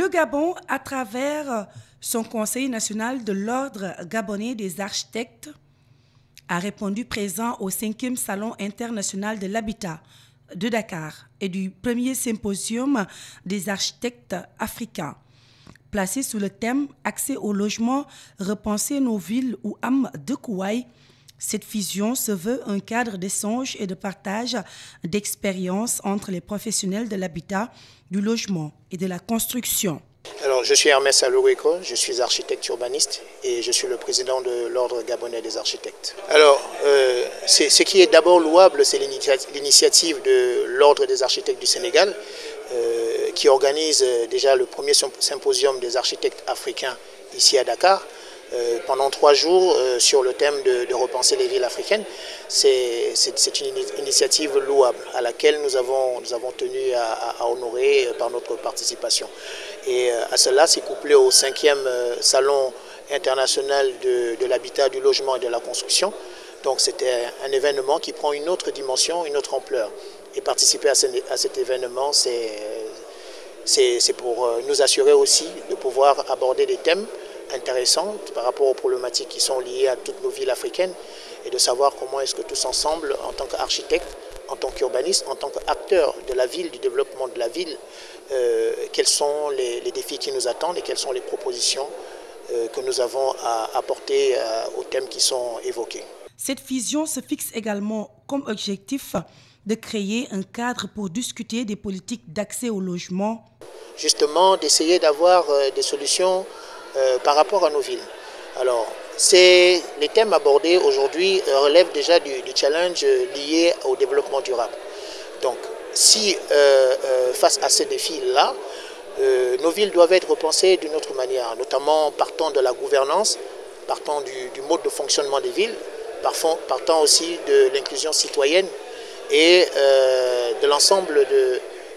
Le Gabon, à travers son Conseil national de l'Ordre gabonais des architectes, a répondu présent au 5e Salon international de l'habitat de Dakar et du 1er symposium des architectes africains. Placé sous le thème « Accès au logement, repenser nos villes ou âme de Kouaï », cette fusion se veut un cadre d'échange et de partage d'expériences entre les professionnels de l'habitat, du logement et de la construction. Alors, je suis Hermès Aloueko, je suis architecte urbaniste et je suis le président de l'Ordre gabonais des architectes. Alors, ce qui est d'abord louable, c'est l'initiative de l'Ordre des architectes du Sénégal qui organise déjà le premier symposium des architectes africains ici à Dakar. Pendant 3 jours sur le thème de repenser les villes africaines. C'est une initiative louable à laquelle nous avons tenu à honorer par notre participation. Et à cela, c'est couplé au 5e Salon international de l'habitat, du logement et de la construction. Donc c'était un événement qui prend une autre dimension, une autre ampleur. Et participer à cet événement, c'est pour nous assurer aussi de pouvoir aborder des thèmes intéressante par rapport aux problématiques qui sont liées à toutes nos villes africaines et de savoir comment est-ce que tous ensemble, en tant qu'architectes, en tant qu'urbanistes, en tant qu'acteurs de la ville, du développement de la ville, quels sont les défis qui nous attendent et quelles sont les propositions que nous avons à apporter aux thèmes qui sont évoqués. Cette fusion se fixe également comme objectif de créer un cadre pour discuter des politiques d'accès au logement. Justement, d'essayer d'avoir des solutions par rapport à nos villes. Alors, les thèmes abordés aujourd'hui relèvent déjà du challenge lié au développement durable. Donc, si face à ces défis-là, nos villes doivent être repensées d'une autre manière, notamment partant de la gouvernance, partant du mode de fonctionnement des villes, partant aussi de l'inclusion citoyenne et de l'ensemble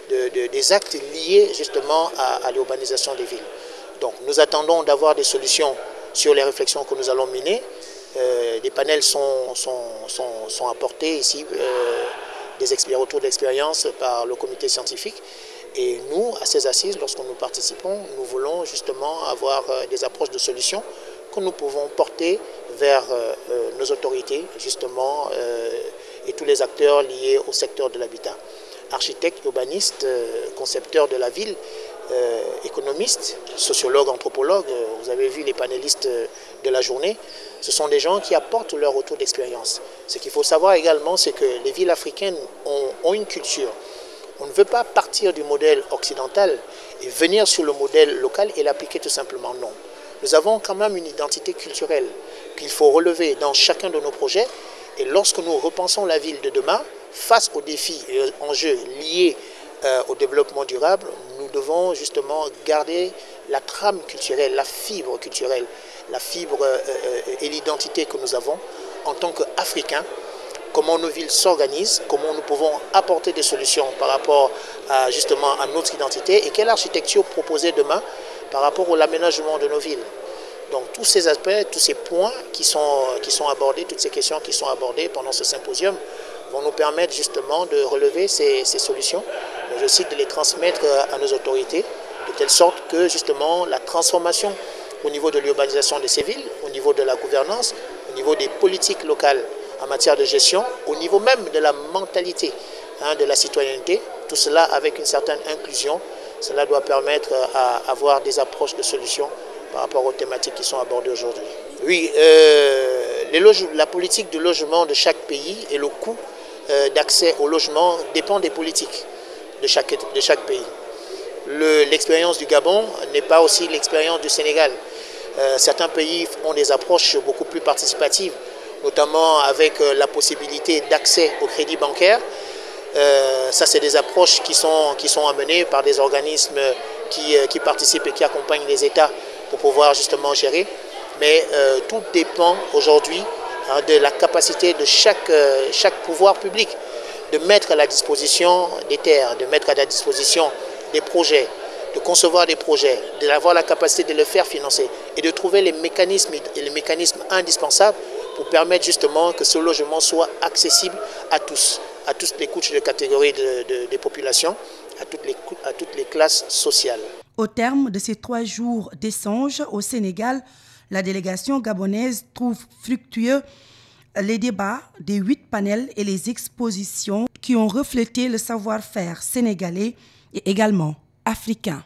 des actes liés justement à l'urbanisation des villes. Donc nous attendons d'avoir des solutions sur les réflexions que nous allons mener. Des panels sont apportés ici, des retours d'expérience par le comité scientifique. Et nous, à ces assises, lorsque nous participons, nous voulons justement avoir des approches de solutions que nous pouvons porter vers nos autorités, justement, et tous les acteurs liés au secteur de l'habitat. Architectes, urbanistes, concepteurs de la ville, économistes, sociologues, anthropologues, vous avez vu les panélistes de la journée, ce sont des gens qui apportent leur retour d'expérience. Ce qu'il faut savoir également, c'est que les villes africaines ont une culture. On ne veut pas partir du modèle occidental et venir sur le modèle local et l'appliquer tout simplement, non. Nous avons quand même une identité culturelle qu'il faut relever dans chacun de nos projets. Et lorsque nous repensons la ville de demain, face aux défis et aux enjeux liés au développement durable, nous devons justement garder la trame culturelle, la fibre culturelle, la fibre et l'identité que nous avons en tant qu'Africains, comment nos villes s'organisent, comment nous pouvons apporter des solutions par rapport justement à notre identité et quelle architecture proposer demain par rapport à l'aménagement de nos villes. Donc tous ces aspects, tous ces points qui sont abordés, toutes ces questions qui sont abordées pendant ce symposium vont nous permettre justement de relever ces solutions, mais aussi de les transmettre à nos autorités, de telle sorte que justement la transformation au niveau de l'urbanisation de ces villes, au niveau de la gouvernance, au niveau des politiques locales en matière de gestion, au niveau même de la mentalité de la citoyenneté, tout cela avec une certaine inclusion, cela doit permettre à avoir des approches de solutions par rapport aux thématiques qui sont abordées aujourd'hui. Oui, la politique de logement de chaque pays et le coût d'accès au logement dépend des politiques de chaque pays. L'expérience du Gabon n'est pas aussi l'expérience du Sénégal. Certains pays ont des approches beaucoup plus participatives, notamment avec la possibilité d'accès au crédit bancaire. Ça, c'est des approches qui sont amenées par des organismes qui participent et qui accompagnent les États pour pouvoir justement gérer. Mais tout dépend aujourd'hui de la capacité de chaque pouvoir public de mettre à la disposition des terres, de mettre à la disposition des projets, de concevoir des projets, d'avoir la capacité de le faire financer et de trouver les mécanismes indispensables pour permettre justement que ce logement soit accessible à toutes les couches de catégories des populations, à toutes les classes sociales. Au terme de ces 3 jours d'échange au Sénégal, la délégation gabonaise trouve fructueux les débats des 8 panels et les expositions qui ont reflété le savoir-faire sénégalais et également africain.